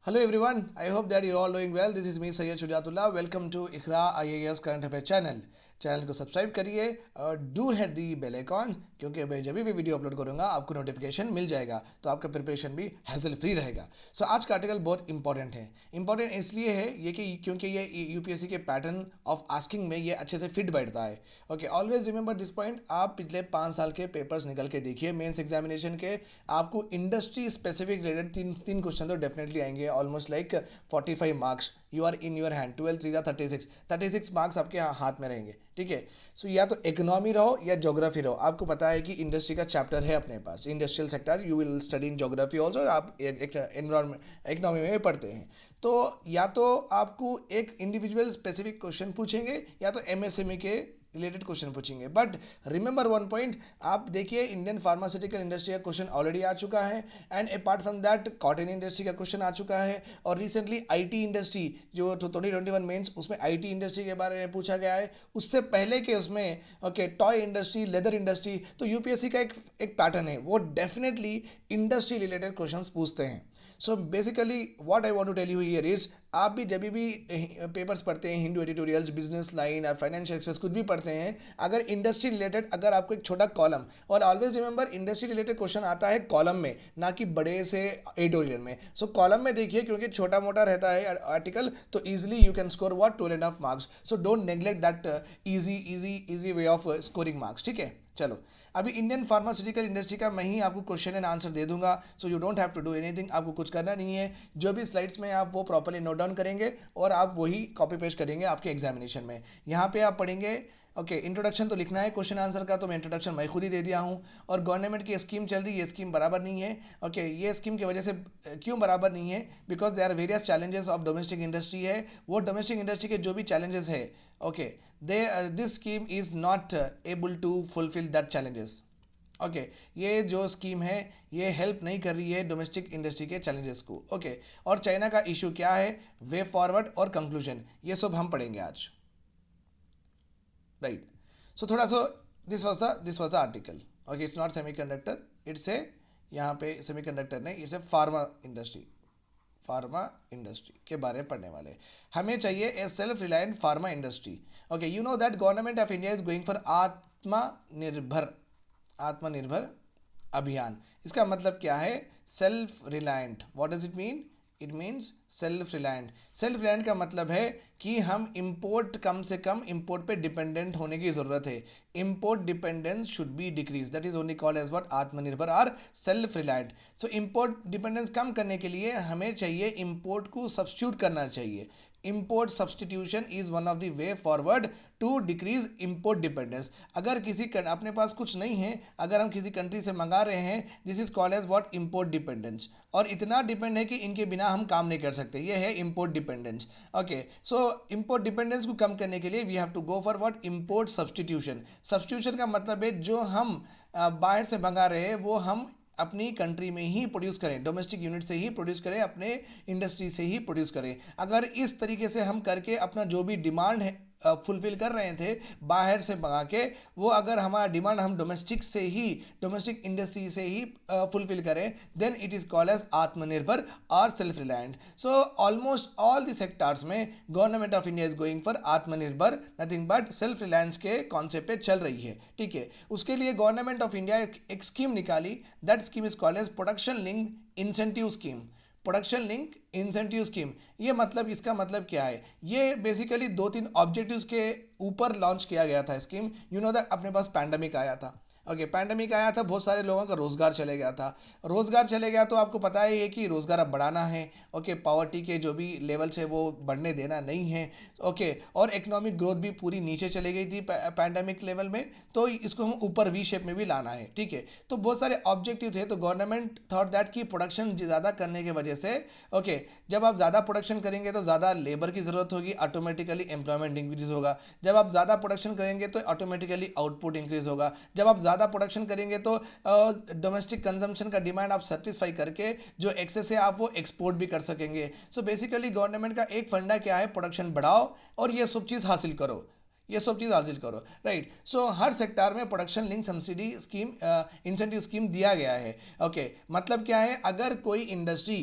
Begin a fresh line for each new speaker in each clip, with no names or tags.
Hello everyone, I hope that you're all doing well. This is me Sayyid Shujatullah. Welcome to Ikhra IAS Current Affairs channel. Channel को subscribe करिए और do hit the bell icon क्योंकि मैं जब भी video upload करूंगा आपको notification मिल जाएगा तो आपका प्रिपरेशन भी हैसल फ्री रहेगा। आज का आर्टिकल बहुत इंपॉर्टेंट है। इंपॉर्टेंट इसलिए है ये कि क्योंकि ये यूपीएससी के पैटर्न ऑफ आस्किंग में ये अच्छे से फिट बैठता है। Okay, always remember this point. आप पिछले 5 साल के पेपर्स निकल के देखिए मेंस एग्जामिनेशन के, आपको इंडस्ट्री स्पेसिफिक रिलेटेड तीन तीन क्वेश्चन तो डेफिनेटली आएंगे। Almost like 45 marks you are in your hand. 12 3 36 marks आपके हाथ में रहेंगे। ठीक है, या तो इकोनॉमी रहो या ज्योग्राफी रहो। आपको पता है कि इंडस्ट्री का चैप्टर है अपने पास, industrial sector. You will study in geography also. आप एनवायरमेंट इकोनॉमी में पढ़ते हैं तो या तो आपको एक इंडिविजुअल स्पेसिफिक क्वेश्चन पूछेंगे या तो एमएसएमई के रिलेटेड क्वेश्चन पूछेंगे। बट रिमेंबर वन पॉइंट, आप देखिए इंडियन फार्मास्यूटिकल इंडस्ट्री का क्वेश्चन ऑलरेडी आ चुका है and apart from that cotton industry का क्वेश्चन आ चुका है और रिसेंटली आईटी इंडस्ट्री जो 2021 मेंस उसमें आईटी इंडस्ट्री के बारे में पूछा गया है। उससे पहले के उसमें okay toy industry, leather industry. तो यूपीएससी का एक पैटर्न है, वो डेफिनेटली इंडस्ट्री रिलेटेड क्वेश्चंस पूछते हैं। So basically what I want to tell you here is, आप भी जब भी पेपर्स पढ़ते हैं, हिंदू एडिटोरियल्स, बिजनेस लाइन और फाइनेंशियल एक्सप्रेस कुछ भी पढ़ते हैं, अगर इंडस्ट्री रिलेटेड अगर आपको एक छोटा कॉलम, और always remember industry related question आता है कॉलम में ना कि बड़े से एडिटोरियल में। सो कॉलम में देखिए क्योंकि छोटा मोटा रहता है आर्टिकल तो easily you can score what 12.5 marks. So don't neglect that easy way of scoring marks. ठीक है, चलो अभी इंडियन फार्मास्यूटिकल इंडस्ट्री का मैं ही आपको क्वेश्चन एंड आंसर दे दूंगा। So you don't have to do anything, आपको कुछ करना नहीं है। जो भी स्लाइड्स में आप वो प्रॉपर्ली नोट डाउन करेंगे और आप वही कॉपी पेस्ट करेंगे आपके एग्जामिनेशन में। यहाँ पे आप पढ़ेंगे ओके इंट्रोडक्शन तो लिखना है क्वेश्चन आंसर का, तो मैं इंट्रोडक्शन मैं खुद ही दे दिया हूँ। और गवर्नमेंट की स्कीम चल रही है, ये स्कीम बराबर नहीं है। ओके, ये स्कीम की वजह से क्यों बराबर नहीं है, because they are various challenges of domestic industry है। वो डोमेस्टिक इंडस्ट्री के जो भी चैलेंजेस है okay they this scheme is not able to fulfil that challenges. Okay, ये जो स्कीम है ये हेल्प नहीं कर रही है डोमेस्टिक इंडस्ट्री के चैलेंजेस को। ओके, और चाइना का इशू क्या है, वे फॉरवर्ड और कंक्लूजन, ये सब हम पढ़ेंगे आज। राइट, सो थोड़ा सा this was the article. Okay, it's not semiconductor, it's a, यहाँ पे सेमीकंडक्टर नहीं, इट्स ए फार्मा इंडस्ट्री के बारे में पढ़ने वाले। हमें चाहिए ए self reliant pharma industry. Okay, you know that government of India is going for आत्मनिर्भर अभियान। इसका मतलब क्या है, self reliant. What does it mean, it means self reliant. Self reliant का मतलब है कि हम इंपोर्ट, कम से कम इंपोर्ट पे डिपेंडेंट होने की जरूरत है। Import dependence should be decrease, that is only called as what, आत्मनिर्भर और self reliant. So import dependence कम करने के लिए हमें चाहिए इंपोर्ट को सब्स्टिट्यूट करना चाहिए। Import substitution is one of the way forward to decrease import dependence. अगर अपने पास कुछ नहीं है, अगर हम किसी कंट्री से मंगा रहे हैं, this is called as what, import dependence. और इतना डिपेंड है कि इनके बिना हम काम नहीं कर सकते, ये है import dependence. Okay, so import dependence को कम करने के लिए we have to go for what, import substitution. Substitution का मतलब है जो हम बाहर से मंगा रहे हैं वो हम अपनी कंट्री में ही प्रोड्यूस करें, डोमेस्टिक यूनिट से ही प्रोड्यूस करें, अपने इंडस्ट्री से ही प्रोड्यूस करें। अगर इस तरीके से हम करके अपना जो भी डिमांड है फुलफिल कर रहे थे बाहर से मंगा के, वो अगर हमारा डिमांड हम डोमेस्टिक इंडस्ट्री से ही फुलफिल करें, then it is called as आत्मनिर्भर और self reliant. So almost all the sectors में government of India is going for आत्मनिर्भर, नथिंग बट सेल्फ रिलायंस के कॉन्सेप्ट पे चल रही है। ठीक है, उसके लिए गवर्नमेंट ऑफ इंडिया एक स्कीम निकाली, that scheme is called as production link incentive scheme. Production link incentive scheme, ये मतलब, इसका मतलब क्या है, ये बेसिकली 2-3 ऑब्जेक्टिव्स के ऊपर लॉन्च किया गया था स्कीम। यू नो दैट अपने पास पैंडमिक आया था। ओके, पैंडमिक आया था, बहुत सारे लोगों का रोजगार चले गया था। रोजगार चले गया तो आपको पता ही है कि रोजगार अब बढ़ाना है। ओके, पॉवर्टी के जो भी लेवल्स है वो बढ़ने देना नहीं है। ओके, और इकोनॉमिक ग्रोथ भी पूरी नीचे चली गई थी पैंडमिक लेवल में, तो इसको हम ऊपर वी शेप में भी लाना है। ठीक है, तो बहुत सारे ऑब्जेक्टिव थे, तो गवर्नमेंट थॉट दैट की प्रोडक्शन ज़्यादा करने की वजह से ओके जब आप ज़्यादा प्रोडक्शन करेंगे तो ज़्यादा लेबर की ज़रूरत होगी, ऑटोमेटिकली एम्प्लॉयमेंट इंक्रीज होगा। जब आप ज़्यादा प्रोडक्शन करेंगे तो ऑटोमेटिकली आउटपुट इंक्रीज होगा। जब आप ज़्यादा प्रोडक्शन करेंगे तो डोमेस्टिक कंजम्पशन का डिमांड आप सेटिस्फाई करके जो एक्सेस है आप वो एक्सपोर्ट भी कर सकेंगे। सो बेसिकली गवर्नमेंट का एक फंडा क्या है, प्रोडक्शन बढ़ाओ और ये सब चीज़ हासिल करो, ये सब चीज़ हासिल करो। राइट, सो हर सेक्टर में production link subsidy scheme, incentive scheme दिया गया है। ओके, मतलब क्या है, अगर कोई इंडस्ट्री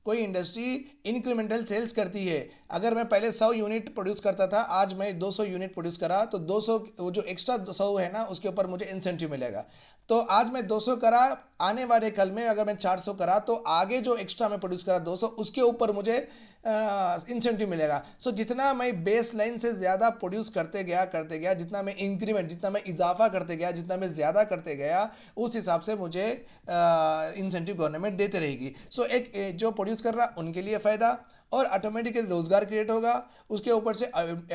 कोई इंडस्ट्री इंक्रीमेंटल सेल्स करती है। अगर मैं पहले 100 यूनिट प्रोड्यूस करता था, आज मैं 200 यूनिट प्रोड्यूस करा, तो 200 वो जो एक्स्ट्रा 100 है ना, उसके ऊपर मुझे इंसेंटिव मिलेगा। तो आज मैं 200 करा, आने वाले कल में अगर मैं 400 करा, तो आगे जो एक्स्ट्रा मैं प्रोड्यूस करा 200, उसके ऊपर मुझे इंसेंटिव मिलेगा। सो जितना मैं बेस लाइन से ज़्यादा प्रोड्यूस करते गया, जितना मैं इंक्रीमेंट, जितना मैं इजाफा करते गया, जितना मैं ज़्यादा करते गया, उस हिसाब से मुझे इंसेंटिव गवर्नमेंट देते रहेगी। सो एक जो प्रोड्यूस कर रहा उनके लिए फ़ायदा, और ऑटोमेटिकली रोजगार क्रिएट होगा, उसके ऊपर से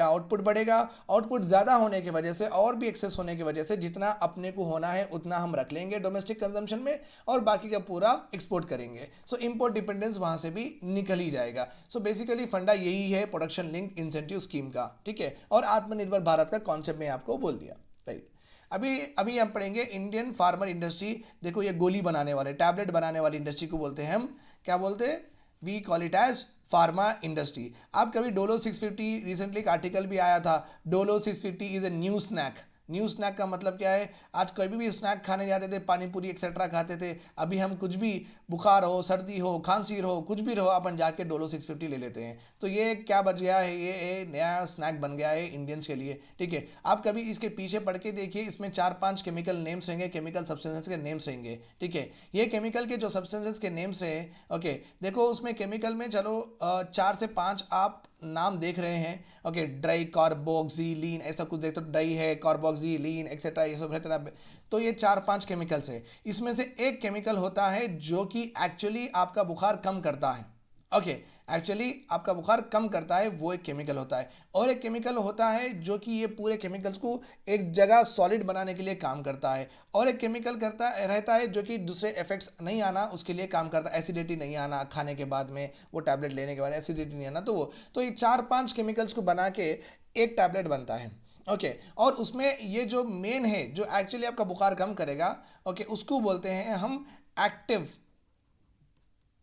आउटपुट बढ़ेगा। आउटपुट ज़्यादा होने की वजह से और भी एक्सेस होने की वजह से जितना अपने को होना है उतना हम रख लेंगे डोमेस्टिक कंजम्पशन में, और बाकी का पूरा एक्सपोर्ट करेंगे। सो इंपोर्ट डिपेंडेंस वहाँ से भी निकल ही जाएगा। सो बेसिकली फंडा यही है प्रोडक्शन लिंक इंसेंटिव स्कीम का, ठीक है। और आत्मनिर्भर भारत का कॉन्सेप्ट में आपको बोल दिया, राइट। अभी अभी हम पढ़ेंगे इंडियन फार्मर इंडस्ट्री। देखो ये गोली बनाने वाले, टैबलेट बनाने वाली इंडस्ट्री को बोलते हैं हम, क्या बोलते हैं, we call it as pharma industry. आप कभी डोलो 650, रिसेंटली एक आर्टिकल भी आया था, Dolo 650 is a new snack. New snack का मतलब क्या है, आज कभी भी स्नैक खाने जाते थे, पानी पूरी एक्सेट्रा खाते थे, अभी हम कुछ भी, बुखार हो, सर्दी हो, खांसी हो, कुछ भी रहो, अपन जाके डोलो 650 ले लेते हैं। तो ये क्या बच गया है, ये नया स्नैक बन गया है इंडियंस के लिए, ठीक है। आप कभी इसके पीछे पढ़ के देखिए, इसमें 4-5 केमिकल नेम्स रहेंगे, केमिकल सब्सटेंसेस के नेम्स रहेंगे, ठीक है। ये केमिकल के जो सब्सटेंसेस के नेम्स रहे, ओके, देखो उसमें केमिकल में चलो 4 से 5 आप नाम देख रहे हैं, ओके, ड्राई कार्बोक्सिलीन, ऐसा कुछ देख, तो डाई है, कार्बोक्सिलीन एक्सेट्रा, ये सब रहता है। तो ये 4-5 केमिकल्स है। इसमें से एक केमिकल होता है जो कि एक्चुअली आपका बुखार कम करता है, ओके, एक्चुअली आपका बुखार कम करता है, वो एक केमिकल होता है। और एक केमिकल होता है जो कि ये पूरे केमिकल्स को एक जगह सॉलिड बनाने के लिए काम करता है। और एक केमिकल करता रहता है जो कि दूसरे इफेक्ट्स नहीं आना उसके लिए काम करता है, एसिडिटी नहीं आना खाने के बाद में, वो टैबलेट लेने के बाद एसिडिटी नहीं आना, तो ये 4-5 केमिकल्स को बना के एक टैबलेट बनता है, ओके। और उसमें ये जो मेन है जो एक्चुअली आपका बुखार कम करेगा, ओके, उसको बोलते हैं हम active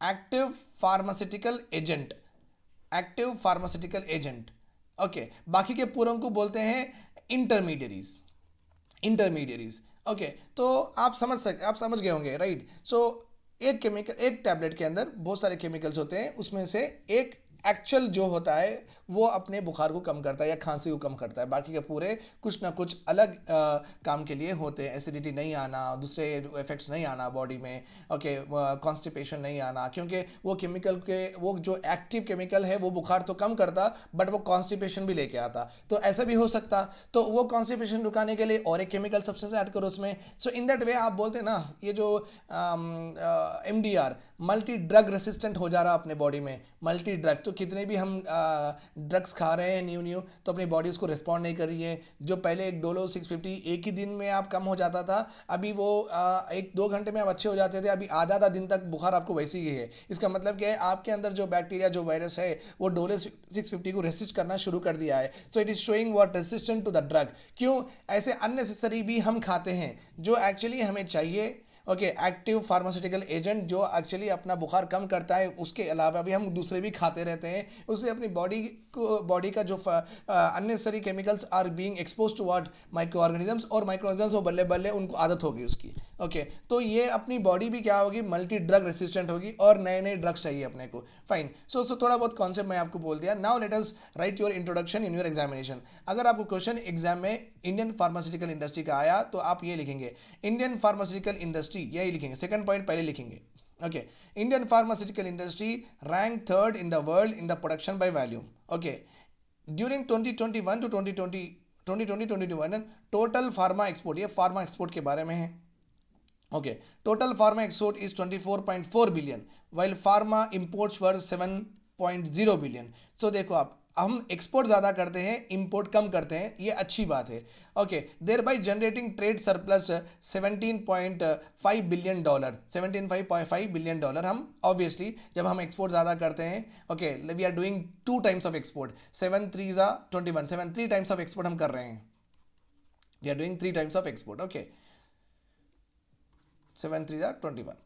active pharmaceutical agent, active pharmaceutical agent, okay. बाकी के पूरों को बोलते हैं इंटरमीडियरीज, इंटरमीडियरीज, ओके। तो आप समझ गए होंगे, राइट। सो एक केमिकल, एक टैबलेट के अंदर बहुत सारे केमिकल्स होते हैं, उसमें से एक एक्चुअल जो होता है वो अपने बुखार को कम करता है या खांसी को कम करता है, बाकी के पूरे कुछ ना कुछ अलग काम के लिए होते हैं, एसिडिटी नहीं आना, दूसरे इफेक्ट्स नहीं आना बॉडी में, ओके, कॉन्स्टिपेशन नहीं आना, क्योंकि वो केमिकल के, वो जो एक्टिव केमिकल है वो बुखार तो कम करता बट वो कॉन्स्टिपेशन भी लेके आता, तो ऐसा भी हो सकता। तो वो कॉन्स्टिपेशन रुकाने के लिए और एक केमिकल सब्सटेंस ऐड करो उसमें। सो इन दैट वे आप बोलते हैं ना, ये जो MDR, मल्टी ड्रग रेसिस्टेंट हो जा रहा अपने बॉडी में, मल्टी ड्रग, तो कितने भी हम ड्रग्स खा रहे हैं न्यू तो अपनी बॉडी उसको रिस्पॉन्ड नहीं कर रही है। जो पहले एक डोलो 650 एक ही दिन में आप कम हो जाता था, अभी वो 1-2 घंटे में आप अच्छे हो जाते थे, अभी आधा दिन तक बुखार आपको वैसे ही है। इसका मतलब क्या है, आपके अंदर जो बैक्टीरिया, जो वायरस है, वो डोलो 650 को रेसिस्ट करना शुरू कर दिया है। So it is showing what resistant to the drug. क्यों ऐसे अननेसेसरी भी हम खाते हैं जो एक्चुअली हमें चाहिए, ओके, एक्टिव फार्मास्यूटिकल एजेंट जो एक्चुअली अपना बुखार कम करता है, उसके अलावा भी हम दूसरे भी खाते रहते हैं, उससे अपनी बॉडी का जो unnecessary chemicals are being expose to what micro organisms, और माइक्रो ऑर्गेनिजम्स वो बल्ले बल्ले उनको आदत होगी उसकी, ओके। तो ये अपनी बॉडी भी क्या होगी, मल्टी ड्रग रेसिस्टेंट होगी, और नए नए ड्रग्स चाहिए अपने को, फाइन। सो थोड़ा बहुत कॉन्सेप्ट मैं आपको बोल दिया। Now let us right your introduction in your examination. अगर आपको क्वेश्चन एग्जाम में इंडियन फार्मास्यूटिकल इंडस्ट्री का आया तो आप ये लिखेंगे, इंडियन फार्मास्यूटिकल इंडस्ट्री, यही लिखेंगे, सेकंड पॉइंट पहले लिखेंगे, okay. Indian pharmaceutical industry rank third in the world in the production by volume, okay. During 2021 to 2021 total pharma export, ये फार्मा एक्सपोर्ट के बारे में है, okay. Total pharma export is 24.4 billion, while pharma imports were 7.0 billion. So देखो आप, हम export ज़्यादा करते हैं, इंपोर्ट कम करते हैं, ये अच्छी बात है, okay. There by generating trade surplus 17.5 billion dollar, 17.5 billion dollar हम ऑब्वियसली जब हम एक्सपोर्ट ज़्यादा करते हैं, okay, we are doing 2 times of export, 7 3 21, 3 times of export हम कर रहे हैं, we are doing 3 times of export, okay, 7 3 21,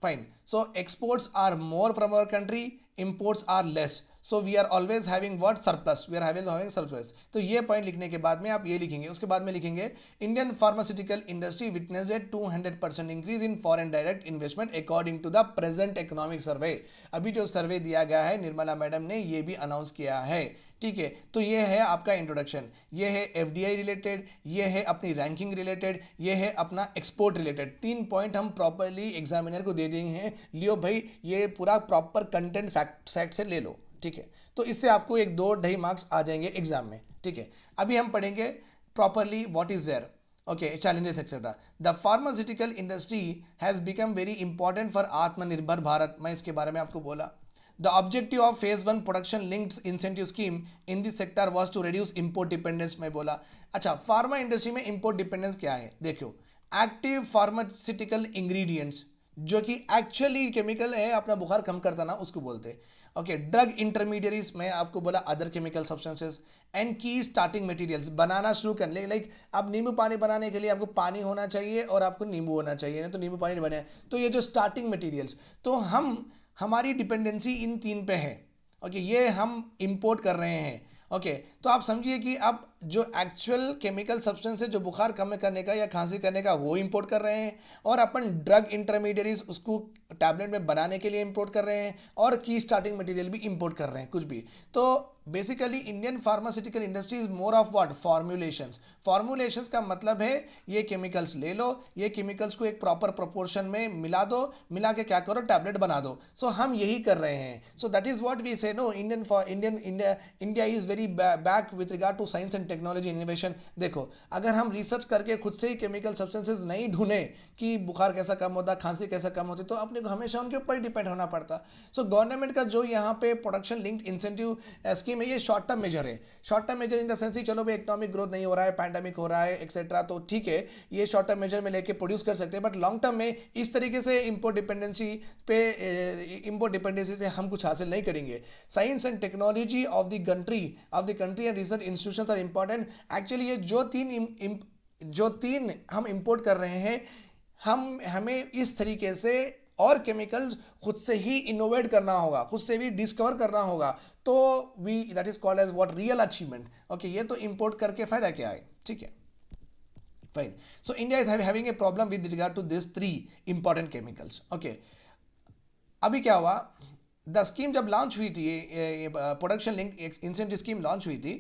fine. So exports are more from our country, imports are less. So we are always having what, surplus, we are having surplus. तो ये point लिखने के बाद में आप ये लिखेंगे, उसके बाद में लिखेंगे Indian pharmaceutical industry witness a 200% increase in foreign direct investment according to the present economic survey. अभी जो सर्वे दिया गया है निर्मला मैडम ने ये भी अनाउंस किया है, ठीक है। तो ये है आपका इंट्रोडक्शन, ये है एफडीआई रिलेटेड, ये है अपनी रैंकिंग रिलेटेड, ये है अपना एक्सपोर्ट रिलेटेड। 3 पॉइंट हम प्रॉपरली एग्जामिनर को दे देंगे हैं, लियो भाई ये पूरा प्रॉपर कंटेंट फैक्ट से ले लो, ठीक है। तो इससे आपको 1-2-2.5 मार्क्स आ जाएंगे एग्जाम में, ठीक है। अभी हम पढ़ेंगे properly what is there, okay, challenges etc. The pharmaceutical industry has become very important for आत्मनिर्भर भारत। मैं इसके बारे में आपको बोला। The objective of phase 1 production linked incentive scheme in this sector was to reduce import dependence। मैं बोला। अच्छा, फार्मा इंडस्ट्री में import dependence क्या है, देखो, एक्टिव फार्मास्यूटिकल इंग्रेडिएंट्स जो कि एक्चुअली केमिकल है, अपना बुखार कम करता ना, उसको बोलते हैं, ओके। ड्रग इंटरमीडिएट्स में आपको बोला अदर केमिकल सब्सटेंसेस एंड की स्टार्टिंग मटेरियल्स बनाना शुरू कर ले। लाइक अब नींबू पानी बनाने के लिए आपको पानी होना चाहिए और आपको नींबू होना चाहिए, नहीं तो नींबू पानी नहीं बने। तो ये जो स्टार्टिंग मटेरियल्स, तो हमारी डिपेंडेंसी इन 3 पे है, ओके। ये हम इंपोर्ट कर रहे हैं, ओके। तो आप समझिए कि अब जो एक्चुअल केमिकल सब्सटेंस है जो बुखार कम करने का या खांसी करने का, वो इंपोर्ट कर रहे हैं, और अपन ड्रग इंटरमीडिएट्स उसको टैबलेट में बनाने के लिए इंपोर्ट कर रहे हैं, और की स्टार्टिंग मटेरियल भी इंपोर्ट कर रहे हैं, कुछ भी। तो basically Indian pharmaceutical industry is more of what, formulations. Formulations का मतलब है ये केमिकल्स ले लो, ये केमिकल्स को एक प्रॉपर प्रोपोर्शन में मिला दो, मिला के क्या करो, टैबलेट बना दो। सो हम यही कर रहे हैं। So that is what we say, no, India is very back with regard to science and technology innovation. देखो, अगर हम रिसर्च करके खुद से ही केमिकल सब्सटेंसेस नहीं ढूंढे कि बुखार कैसा कम होता, खांसी कैसा कम होती, तो अपने को हमेशा उनके ऊपर डिपेंड होना पड़ता। सो गवर्नमेंट का जो यहाँ पे प्रोडक्शन लिंक्ड इंसेंटिव स्कीम है, ये शॉर्ट टर्म मेजर है। Short term measure in the sense ही, चलो भाई इकोनॉमिक ग्रोथ नहीं हो रहा है, पैंडेमिक हो रहा है एक्सेट्रा, तो ठीक है, ये शॉर्ट टर्म मेजर में लेके प्रोड्यूस कर सकते हैं। बट लॉन्ग टर्म में इस तरीके से इंपोर्ट डिपेंडेंसी से हम कुछ हासिल नहीं करेंगे। Science and technology of the country and research institutions are important. Actually ये जो तीन हम इंपोर्ट कर रहे हैं, हमें इस तरीके से और केमिकल्स खुद से ही इनोवेट करना होगा, खुद से भी डिस्कवर करना होगा। तो we that is called as what, real achievement, okay. ये तो इंपोर्ट करके फायदा क्या है, ठीक है, fine. So India is having a problem with regard to this 3 important chemicals, okay. अभी क्या हुआ, द स्कीम जब लॉन्च हुई थी, ये production link incentive scheme launch हुई थी,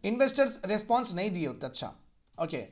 इन्वेस्टर्स रिस्पॉन्स नहीं दिए उतना अच्छा, ओके।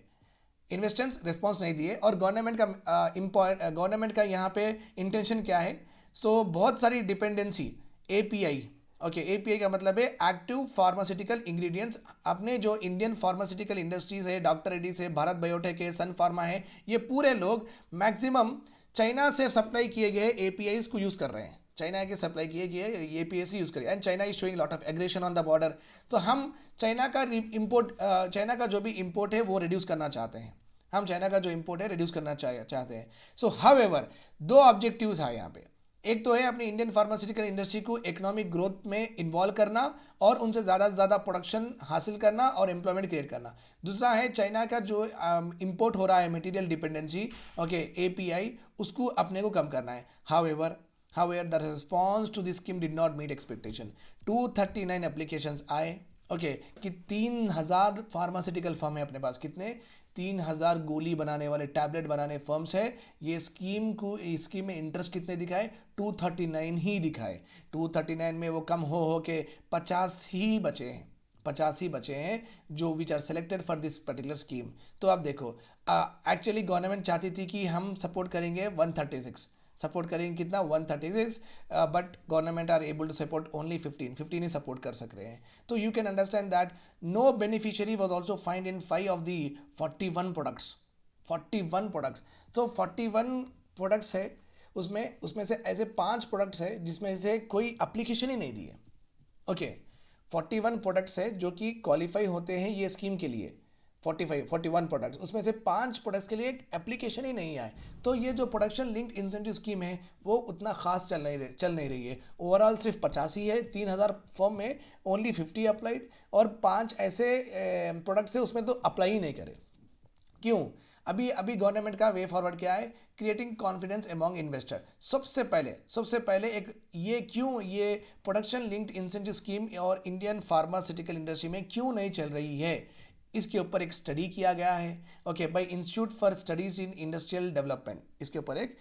इन्वेस्टर्स रिस्पॉन्स नहीं दिए, और गवर्नमेंट का यहाँ पे इंटेंशन क्या है। सो बहुत सारी डिपेंडेंसी एपीआई, ओके, एपीआई का मतलब है एक्टिव फार्मास्यूटिकल इंग्रेडिएंट्स। अपने जो इंडियन फार्मास्यूटिकल इंडस्ट्रीज है, डॉक्टर रेड्डीज है, भारत बायोटेक है, सन फार्मा है, ये पूरे लोग मैक्सिमम चाइना से सप्लाई किए गए एपीआईज को यूज़ कर रहे हैं। चाइना के सप्लाई किए गए एपीआई यूज़ करिए, and China is showing lot of aggression on the border. तो हम चाइना का जो भी इंपोर्ट है वो रिड्यूस करना चाहते हैं, हम चाइना का जो इंपोर्ट है रिड्यूस करना चाहते हैं। सो हाउएवर 2 ऑब्जेक्टिव्स है यहाँ पे। एक तो है अपनी इंडियन फार्मास्यूटिकल इंडस्ट्री को इकोनॉमिक ग्रोथ में इन्वॉल्व करना और उनसे ज़्यादा से ज़्यादा प्रोडक्शन हासिल करना और एम्प्लॉयमेंट क्रिएट करना। दूसरा है चाइना का जो इंपोर्ट हो रहा है मटेरियल डिपेंडेंसी, ओके, एपीआई, उसको अपने को कम करना है। However, the response to this scheme did not meet expectation. 239 applications आए, ओके, कि 3000 फार्मास्यूटिकल फर्म है अपने पास, कितने, 3000 गोली बनाने वाले, टैबलेट बनाने फर्म्स है। ये स्कीम में इंटरेस्ट कितने दिखाए, 239 ही दिखाए। 239 में वो कम हो के 50 ही बचे हैं, 50 ही बचे हैं जो which are selected for this particular scheme. तो आप देखो, एक्चुअली गवर्नमेंट चाहती थी कि हम सपोर्ट करेंगे 136, सपोर्ट करेंगे कितना, 136, but government are able to support only 15 ही सपोर्ट कर सक रहे हैं। तो you can understand that no beneficiary was also find in 5 of the 41 products. 41 products, तो 41 प्रोडक्ट्स है, उसमें से ऐसे 5 प्रोडक्ट्स है जिसमें से कोई एप्लीकेशन ही नहीं दी है, ओके। 41 प्रोडक्ट्स है जो कि क्वालिफाई होते हैं ये स्कीम के लिए, 41 प्रोडक्ट्स, उसमें से 5 प्रोडक्ट्स के लिए एक एप्लीकेशन ही नहीं आए। तो ये जो प्रोडक्शन लिंक्ड इंसेंटिव स्कीम है वो उतना खास चल नहीं रही है। ओवरऑल सिर्फ 50 ही है, 3000 फॉर्म में ओनली 50 अप्लाइड, और 5 ऐसे प्रोडक्ट्स है उसमें तो अप्लाई ही नहीं करे। क्यों? अभी अभी गवर्नमेंट का वे फॉरवर्ड क्या है? Creating confidence among investor. सबसे पहले एक ये क्यों ये प्रोडक्शन लिंक्ड इंसेंटिव स्कीम और इंडियन फार्मास्यूटिकल इंडस्ट्री में क्यों नहीं चल रही है, इसके ऊपर एक स्टडी किया गया है, okay, by institute for studies in industrial development. इसके ऊपर एक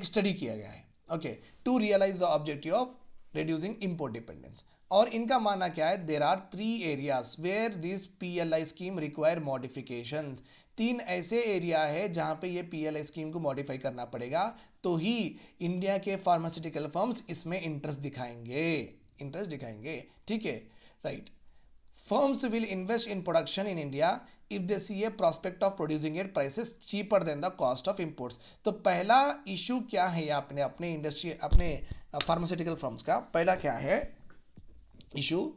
स्टडी किया गया है, okay, to realise the objective of reducing import dependence. और इनका मानना क्या है? There are 3 areas where this PLI scheme require modification. 3 ऐसे एरिया है जहां पे ये PLI स्कीम को मॉडिफाई करना पड़ेगा, तो ही इंडिया के फार्मास्यूटिकल फर्म्स इसमें इंटरेस्ट दिखाएंगे, ठीक है, right. Firms will invest in production in India if they see a prospect of producing at prices cheaper than the cost of imports। तो पहला इशू क्या है ये अपने इंडस्ट्री, अपने फार्मास्यूटिकल फर्म्स का पहला क्या है इशू?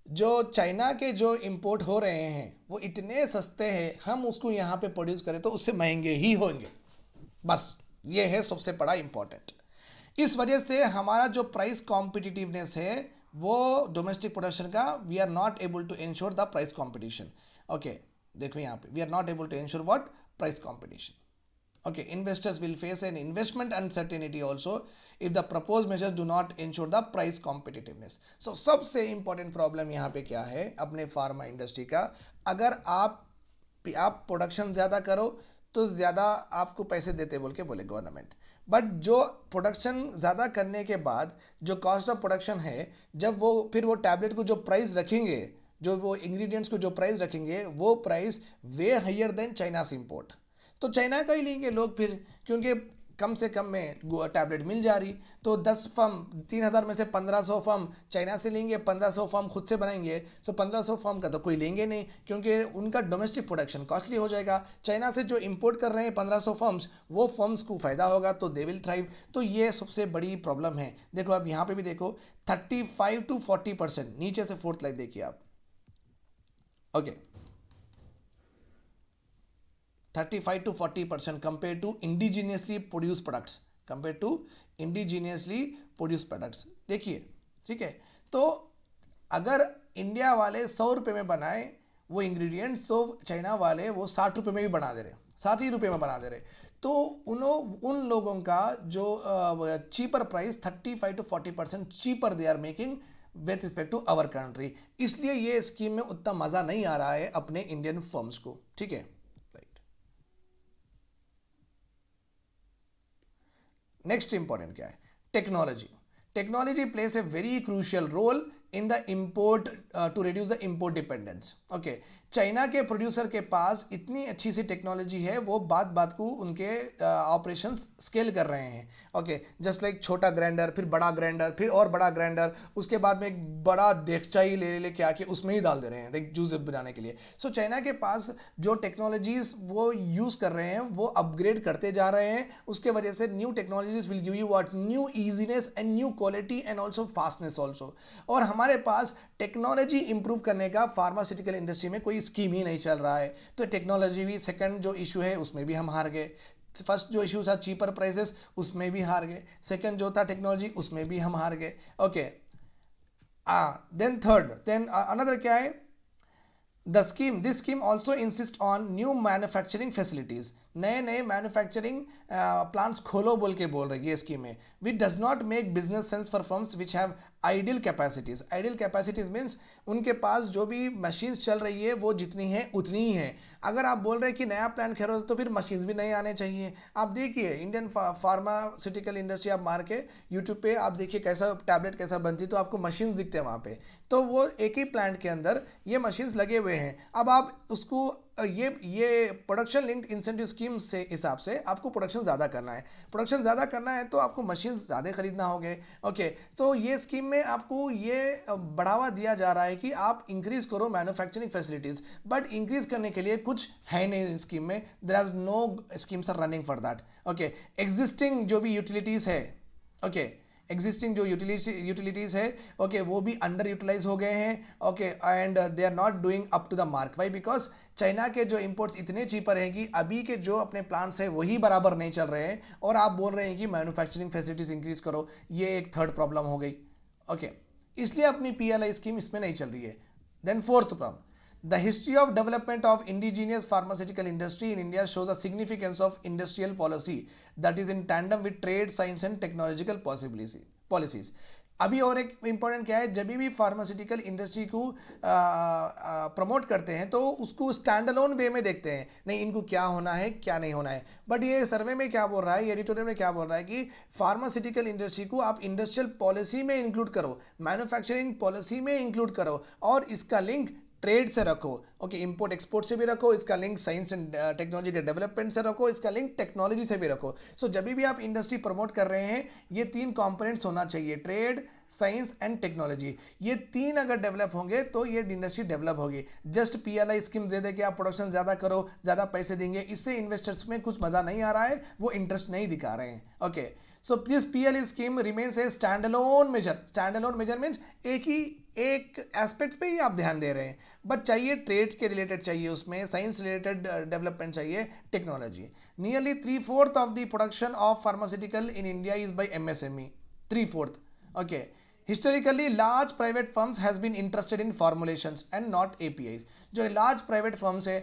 जो चाइना के जो इंपोर्ट हो रहे हैं वो इतने सस्ते हैं, हम उसको यहाँ पे प्रोड्यूस करें तो उससे महंगे ही होंगे, बस ये है सबसे बड़ा इंपॉर्टेंट। इस वजह से हमारा जो प्राइस कॉम्पिटिटिवनेस है वो डोमेस्टिक प्रोडक्शन का, we are not able to ensure the price competition, okay. देखो यहाँ पे we are not able to ensure what? Price competition, okay। Investors will face an investment uncertainty also if the proposed measures do not ensure the price competitiveness। so सबसे important problem यहाँ पे क्या है अपने pharma industry का? अगर आप production ज़्यादा करो तो ज़्यादा आपको पैसे देते बोले गवर्नमेंट, बट जो प्रोडक्शन ज़्यादा करने के बाद जो कॉस्ट ऑफ प्रोडक्शन है, जब फिर वो टैबलेट को जो प्राइस रखेंगे, जो वो इंग्रेडिएंट्स को जो प्राइस रखेंगे, वो price way higher than China से इम्पोर्ट, तो चाइना का ही लेंगे लोग फिर, क्योंकि कम से कम में टैबलेट मिल जा रही। तो 10 फर्म 3000 में से 1500 फर्म चाइना से लेंगे, 1500 फर्म खुद से बनाएंगे। सो 1500 फर्म का तो कोई लेंगे नहीं, क्योंकि उनका डोमेस्टिक प्रोडक्शन कॉस्टली हो जाएगा। चाइना से जो इंपोर्ट कर रहे हैं 1500 फर्म्स, वो फर्म्स को फायदा होगा, तो दे विल थ्राइव। तो ये सबसे बड़ी प्रॉब्लम है। देखो अब यहाँ पे भी देखो 35 to 40%, नीचे से 4th लाइन देखिए आप, okay, 35 to 40% compared to indigenously produced products, देखिए, ठीक है। तो अगर इंडिया वाले 100 रुपये में बनाए वो इंग्रेडिएंट्स, तो चाइना वाले वो 60 रुपये में भी बना दे रहे, 60 रुपये में बना दे रहे। तो उन लोगों का जो cheaper price 35 to 40% cheaper they are making with respect to our country. इसलिए ये स्कीम में उतना मज़ा नहीं आ रहा है अपने इंडियन फर्म्स को, ठीक है। नेक्स्ट इंपॉर्टेंट क्या है? Technology plays a very crucial role in the import to reduce the import dependence, okay. China के प्रोड्यूसर के पास इतनी अच्छी सी टेक्नोलॉजी है, वो बात को उनके ऑपरेशंस स्केल कर रहे हैं, ओके। जस्ट लाइक छोटा ग्राइंडर, फिर बड़ा ग्राइंडर, फिर और बड़ा ग्राइंडर, उसके बाद में एक बड़ा देगचाई ले के आके उसमें ही डाल दे रहे हैं लाइक जूस बनाने के लिए। सो चाइना के पास जो टेक्नोलॉजीज वो यूज़ कर रहे हैं वो अपग्रेड करते जा रहे हैं। उसके वजह से new technologies will give you what? New easiness and new quality and also fastness also. और हमारे पास टेक्नोलॉजी इंप्रूव करने का फार्मास्यूटिकल इंडस्ट्री में कोई स्कीम ही नहीं चल रहा है। तो टेक्नोलॉजी भी सेकंड जो इशू है उसमें भी हम हार गए। फर्स्ट जो इशू था चीपर प्राइसेस, उसमें भी हार गए। सेकंड जो था टेक्नोलॉजी, उसमें भी हम हार गए, ओके। देन अनदर क्या है? This scheme also insist on new manufacturing facilities. नए मैन्युफैक्चरिंग प्लांट्स खोलो बोल रही है स्कीम में। Which does not make business sense for firms which have ideal capacities means उनके पास जो भी मशीन्स चल रही है वो जितनी है उतनी ही है। अगर आप बोल रहे हैं कि नया प्लांट खेलो तो फिर मशीन्स भी नए आने चाहिए। आप देखिए इंडियन फार्मास्यूटिकल इंडस्ट्री, आप मार के यूट्यूब पे आप देखिए कैसा टैबलेट कैसा बनती, तो आपको मशीन्स दिखते हैं वहाँ पे। तो वो एक ही प्लांट के अंदर ये मशीन्स लगे हुए हैं। अब आप उसको ये प्रोडक्शन लिंक्ड इंसेंटिव स्कीम से हिसाब से आपको प्रोडक्शन ज़्यादा करना है तो आपको मशीन ज़्यादा खरीदना होंगे, ओके। तो ये स्कीम में आपको ये बढ़ावा दिया जा रहा है कि आप इंक्रीज करो मैन्युफैक्चरिंग फैसिलिटीज़, बट इंक्रीज करने के लिए कुछ है नहीं स्कीम में। There is no schemes are running for that, okay. Existing जो भी यूटिलिटीज़ है, ओके, एग्जिस्टिंग जो यूटिलिटीज़ है, ओके, वो भी अंडर यूटिलाइज हो गए हैं, okay, and they are not doing up to the mark. Why? Because China के जो इंपोर्ट्स इतने चीपर हैं कि अभी के जो अपने प्लांट्स हैं वही बराबर नहीं चल रहे हैं, और आप बोल रहे हैं कि मैन्युफैक्चरिंग फैसिलिटीज इंक्रीज करो। ये एक थर्ड प्रॉब्लम हो गई, ओके। इसलिए अपनी PLI स्कीम इसमें नहीं चल रही है। Then fourth problem, The history of development of indigenous pharmaceutical industry in India shows the significance of industrial policy that is in tandem with trade, science and technological policies. अभी और एक important क्या है, जब भी फार्मास्यूटिकल इंडस्ट्री को promote करते हैं तो उसको स्टैंड अलोन वे में देखते हैं, नहीं इनको क्या होना है क्या नहीं होना है. बट ये सर्वे में क्या बोल रहा है, ये एडिटोरियल में क्या बोल रहा है कि फार्मास्यूटिकल इंडस्ट्री को आप इंडस्ट्रियल पॉलिसी में इंक्लूड करो, मैन्युफैक्चरिंग पॉलिसी में इंक्लूड करो और इसका लिंक ट्रेड से रखो. ओके, इंपोर्ट एक्सपोर्ट से भी रखो, इसका लिंक साइंस एंड टेक्नोलॉजी के डेवलपमेंट से रखो, इसका लिंक टेक्नोलॉजी से भी रखो. सो जब भी आप इंडस्ट्री प्रमोट कर रहे हैं ये तीन कंपोनेंट्स होना चाहिए, ट्रेड, साइंस एंड टेक्नोलॉजी. ये तीन अगर डेवलप होंगे तो ये इंडस्ट्री डेवलप होगी. जस्ट पीएलआई स्कीम दे दे कि आप प्रोडक्शन ज़्यादा करो, ज़्यादा पैसे देंगे, इससे इन्वेस्टर्स में कुछ मज़ा नहीं आ रहा है, वो इंटरेस्ट नहीं दिखा रहे हैं. Okay, so this PLI scheme remains a stand alone measure. Stand alone measure means एक एस्पेक्ट पे ही आप ध्यान दे रहे हैं, बट चाहिए ट्रेड के रिलेटेड चाहिए, उसमें साइंस रिलेटेड डेवलपमेंट चाहिए, technology. Nearly 3/4 of the production of pharmaceutical in India is by MSME. 3/4. Okay, historically large private firms has been interested in formulations and not APIs. जो large private firms है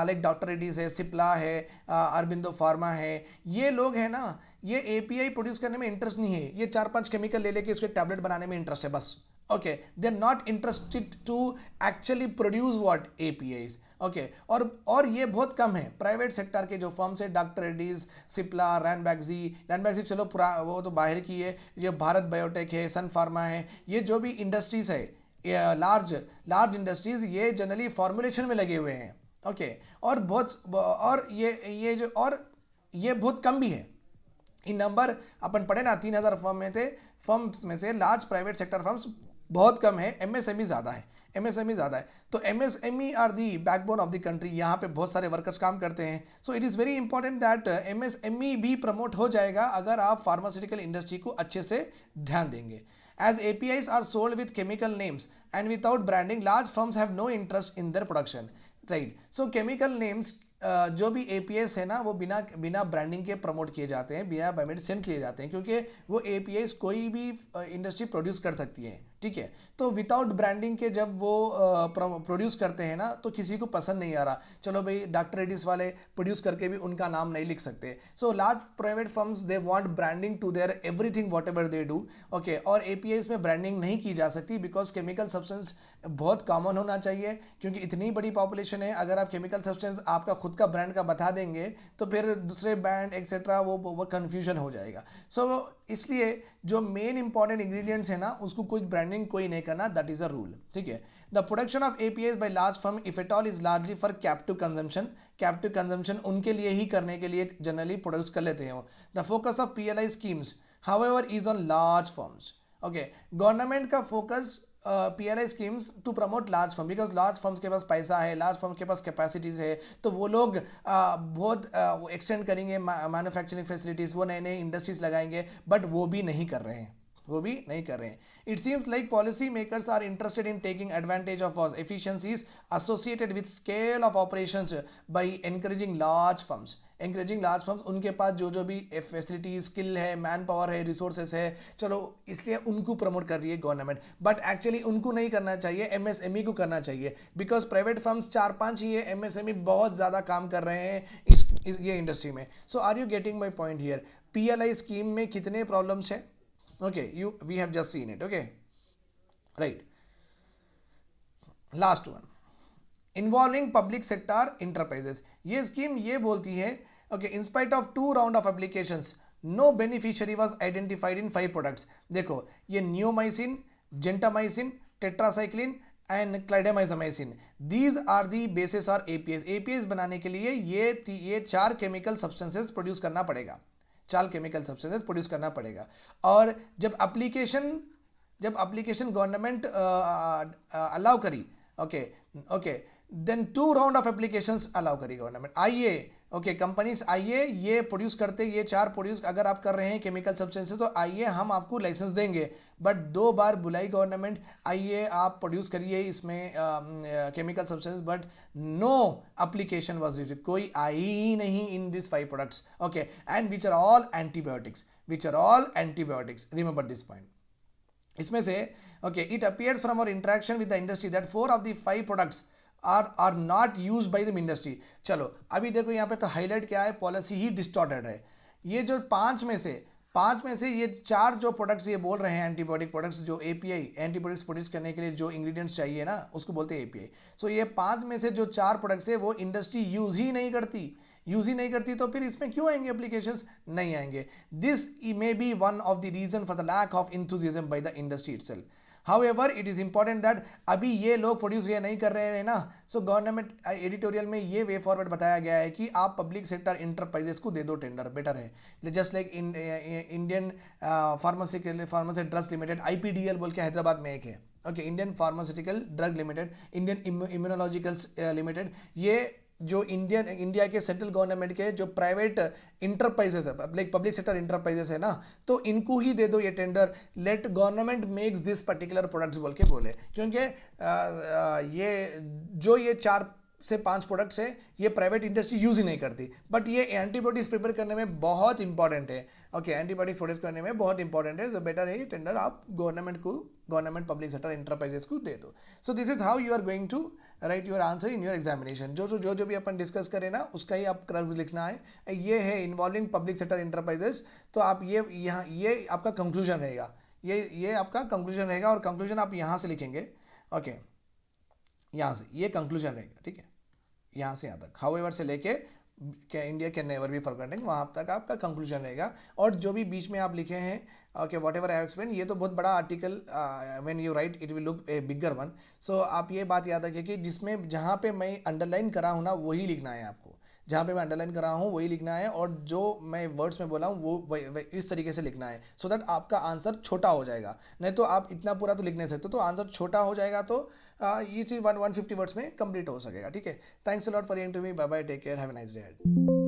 like doctor Reddy's है, सिप्ला है, Aurobindo pharma है, ये लोग हैं ना, ये API प्रोड्यूस करने में इंटरेस्ट नहीं है, ये 4-5 केमिकल ले लेके उसके टैबलेट बनाने में इंटरेस्ट है बस. Okay, they are not interested to actually produce what APIs. Okay, और ये बहुत कम है. प्राइवेट सेक्टर के जो फर्म्स है, डॉक्टर रेड्डीज, सिप्ला, रैनबैक्सी चलो वो तो बाहर की है, ये भारत बायोटेक है, सन फार्मा है, ये जो भी इंडस्ट्रीज है लार्ज इंडस्ट्रीज, ये जनरली फॉर्मुलेशन में लगे हुए हैं. ओके, और ये बहुत कम भी है. इन नंबर अपन पढ़े ना, 3,000 फर्म्स में से लार्ज प्राइवेट सेक्टर फर्म्स बहुत कम है, एमएसएमई ज़्यादा है. तो MSME are the backbone of the country. यहाँ पे बहुत सारे वर्कर्स काम करते हैं. So it is very important that MSME भी प्रमोट हो जाएगा अगर आप फार्मास्यूटिकल इंडस्ट्री को अच्छे से ध्यान देंगे. As APIs are sold with chemical names and without branding, large firms have no interest in their production. Right? So chemical names जो भी APIs है ना, वो बिना ब्रांडिंग के प्रमोट किए जाते हैं, बिना बायोमेट्रिक सेंड किए जाते हैं, क्योंकि वो APIs कोई भी इंडस्ट्री प्रोड्यूस कर सकती है. ठीक है, तो विदाउट ब्रांडिंग के जब वो प्रोड्यूस करते हैं ना तो किसी को पसंद नहीं आ रहा. चलो भाई, डॉक्टर रेड्डीज वाले प्रोड्यूस करके भी उनका नाम नहीं लिख सकते. So large private firms they want branding to their everything whatever they do. Okay, और APIs में ब्रांडिंग नहीं की जा सकती बिकॉज केमिकल सब्सटेंस बहुत कॉमन होना चाहिए, क्योंकि इतनी बड़ी पॉपुलेशन है. अगर आप केमिकल सब्सटेंस आपका खुद का ब्रांड का बता देंगे तो फिर दूसरे ब्रांड एक्सेट्रा वो कन्फ्यूजन हो जाएगा. सो इसलिए जो मेन इंपॉर्टेंट इंग्रेडिएंट्स है ना, उसको कुछ ब्रांडिंग कोई नहीं करना, दैट इज अ रूल. ठीक है. The production of APIs by large firm if at all is largely for captive consumption. उनके लिए ही करने के लिए जनरली प्रोड्यूस कर लेते हैं वो. The focus of PLI schemes however is on large firms. Okay, government का focus PLI schemes to promote large firm, because large firms के पास पैसा है, लार्ज फर्म के पास कैपेसिटीज है, तो वो लोग बहुत एक्सटेंड करेंगे मैन्युफैक्चरिंग फैसिलिटीज, वो नए नए इंडस्ट्रीज लगाएंगे, बट वो भी नहीं कर रहे हैं. It seems like policy makers are interested in taking advantage of efficiencies associated with scale of operations by encouraging large firms. उनके पास जो भी फैसिलिटी, स्किल है, मैन पावर है, रिसोर्सेस है, चलो इसलिए उनको प्रमोट कर रही है गवर्नमेंट. बट एक्चुअली उनको नहीं करना चाहिए, MSME को करना चाहिए, बिकॉज प्राइवेट फर्म्स 4-5 ही है, MSME बहुत ज़्यादा काम कर रहे हैं ये इंडस्ट्री में. So are you getting my point here? PLI scheme में कितने प्रॉब्लम्स है? Okay, we have just seen it. Okay, right. Last one, involving public sector enterprises. ये स्कीम ये बोलती है, okay, in spite of 2 round of applications, no beneficiary was identified in 5 products. देखो, ये neomycin, gentamicin, tetracycline and clindamycin. These are the bases or APIs बनाने के लिए ये 4 केमिकल सब्सटेंसेस प्रोड्यूस करना पड़ेगा. 4 केमिकल सब्सटेंसेस प्रोड्यूस करना पड़ेगा. और जब एप्लीकेशन गवर्नमेंट अलाउ करी, okay, then 2 round of applications allow करी गवर्नमेंट. आइए, ओके, कंपनीज आइए, ये प्रोड्यूस करते, ये 4 प्रोड्यूस अगर आप कर रहे हैं केमिकल सब्सटेंसेस, तो आइए हम आपको लाइसेंस देंगे. बट 2 बार बुलाई गवर्नमेंट, आइए आप प्रोड्यूस करिए इसमें chemical substance, but no application was received. कोई आई ही नहीं in this 5 products. Okay, and which are all antibiotics. Remember this point. इसमें से, okay, it appears from our interaction with the industry that 4 of the 5 products are not use by the industry. चलो अभी देखो यहाँ पे तो highlight क्या है, पॉलिसी ही डिस्टॉर्टेड है। ये जो पांच में से ये चार जो प्रोडक्ट्स ये बोल रहे हैं एंटीबायोटिक प्रोडक्ट्स, जो एपीआई एंटीबायोटिक्स प्रोड्यूस करने के लिए जो इंग्रेडिएंट्स चाहिए ना उसको बोलते हैं एपीआई। सो ये पांच में से जो चार प्रोडक्ट्स है वो इंडस्ट्री यूज ही नहीं करती, तो फिर इसमें क्यों आएंगे एप्लीकेशंस? नहीं आएंगे। This may be one of the reason for the lack of enthusiasm by the industry itself. However it is important that अभी ये लोग प्रोड्यूस ये नहीं कर रहे हैं ना, सो गवर्नमेंट एडिटोरियल में ये वे फॉरवर्ड बताया गया है कि आप पब्लिक सेक्टर इंटरप्राइजेस को दे दो टेंडर, बेटर है। Just like Indian pharmaceutical drugs limited, IPDL बोल के हैदराबाद में एक है, okay, Indian pharmaceutical drug limited, Indian immunologicals limited, ये जो इंडिया के सेंट्रल गवर्नमेंट के जो प्राइवेट इंटरप्राइजेस है, लाइक पब्लिक सेक्टर इंटरप्राइजेस है ना, तो इनको ही दे दो ये tender, let government makes this particular products बोल के बोले। क्योंकि ये 4 से 5 प्रोडक्ट्स है ये प्राइवेट इंडस्ट्री यूज ही नहीं करती, बट ये एंटीबायोटिक्स प्रिपेयर करने में बहुत इंपॉर्टेंट है। ओके, एंटीबायोटिक्स प्रोड्यूस करने में बहुत इंपॉर्टेंट है, सो बेटर है ये टेंडर आप गवर्नमेंट पब्लिक सेक्टर इंटरप्राइजेस को दे दो। So this is how you are going to write your answer in your examination. जो भी अपन डिस्कस करें ना उसका ही आप क्रक्स लिखना है। ये है इन्वॉल्विंग पब्लिक सेक्टर इंटरप्राइजेस, तो आप ये आपका कंक्लूजन रहेगा, ये आपका कंक्लूजन रहेगा, और कंक्लूजन आप यहाँ से लिखेंगे। ओके, यहाँ से ये कंक्लूजन रहेगा, ठीक है, यहाँ से यहाँ तक, हाउएवर से लेके India can never be forgotten, वहाँ तक आपका कंक्लूजन रहेगा। और जो भी बीच में आप लिखे हैं, okay, whatever I have explain, ये तो बहुत बड़ा article, when you write it will look a bigger one. So आप ये बात याद रखिए कि जिसमें जहाँ पे मैं अंडरलाइन करा हूँ ना वही लिखना है आपको, जहाँ पे मैं अंडरलाइन कर रहा हूँ वही लिखना है, और जो मैं वर्ड्स में बोला हूँ वो इस तरीके से लिखना है, सो दैट आपका आंसर छोटा हो जाएगा। नहीं तो आप इतना पूरा तो लिख नहीं सकते, तो आंसर छोटा हो जाएगा, तो ये चीज़ 150 वर्ड्स में कंप्लीट हो सकेगा, ठीक है। Thanks a lot for listening to me, bye bye, take care, have a nice day.